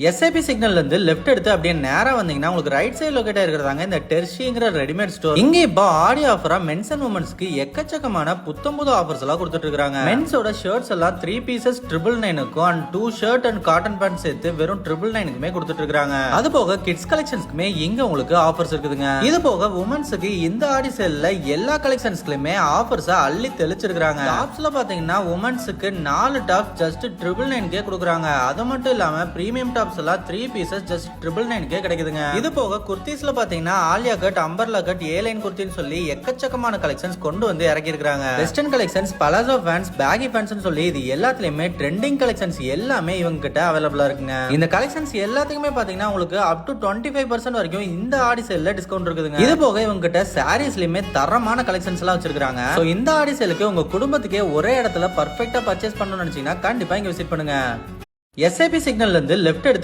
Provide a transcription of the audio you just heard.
SIP சிக்னல்ல இருந்து left எடுத்து அப்படியே நேரா வந்தீங்கன்னா உங்களுக்கு ரைட் சைடு லொகேட் ஆயிருக்கிறதாங்க இந்த டெர்ஷிங்கிற ரெடிமேட் ஸ்டோர். இங்க இப்போ ஆடி ஆஃபரா மென்ஸ் அண்ட் உமன்ஸ்க்கு எக்கச்சக்கமான புத்தம்புது ஆஃபர்ஸ் எல்லாம் கொடுத்துட்டு இருக்காங்க. மென்ஸோட ஷர்ட்ஸ் எல்லாம் 3 பீசஸ் 999க்கும் and 2 shirt and cotton pant சேர்த்து வெறும் 999க்குமே கொடுத்துட்டு இருக்காங்க. அது போக கிட்ஸ் கலெக்ஷன்ஸ்க்குமே இங்க உங்களுக்கு ஆஃபர்ஸ் இருக்குதுங்க. இது போக உமன்ஸுக்கு இந்த ஆடி சேல்ல எல்லா கலெக்ஷன்ஸ்க்குமே ஆஃபர்ஸ் அள்ளி தெளிச்சிருக்காங்க. டாப்ஸ்ல பாத்தீங்கன்னா உமன்ஸுக்கு 4 டாப் ஜஸ்ட் 999க்கே கொடுக்குறாங்க. அது மட்டும் இல்லாம பிரீமியம் டாப்ஸ் எல்லாம் 3 பீசஸ் ஜஸ்ட் 999க்கே கிடைக்குதுங்க. இது போக குர்தீஸ்ல பாத்தீங்கன்னா Alia cut, umbrella cut, A line குர்த்தின்னு சொல்லி எக்கச்சக்கமான கலெக்ஷன்ஸ் கொண்டு வந்து இறக்கி இருக்காங்க. Western collections, palazzo pants, baggy pants சொல்லி இது எல்லாத்துலயுமே ட்ரெண்டிங் கலெக்ஷன்ஸ் எல்லாமே இவங்க கிட்ட அவைலபிளா இருக்குங்க. இந்த கலெக்ஷன்ஸ் எல்லாத்துக்குமே பாத்தீங்கன்னா உங்களுக்கு அப் டு 25% வரைக்கும் இந்த ஆடி சேல்ல டிஸ்கவுண்ட் இருக்குதுங்க. இது போக இவங்க கிட்ட சாரீஸ்லயுமே தரமான கலெக்ஷன்ஸ் எல்லாம் வச்சிருக்காங்க. சோ இந்த ஆடி சேலுக்கு உங்க குடும்பத்துக்கே ஒரே இடத்துல பர்ஃபெக்ட்டா பர்ச்சேஸ் பண்ணணும்னு நினைச்சீங்கன்னா கண்டிப்பா இங்க விசிட் பண்ணுங்க. எஸ்ஐபி சிக்னல்ல இருந்து லெஃப்ட் எடுத்து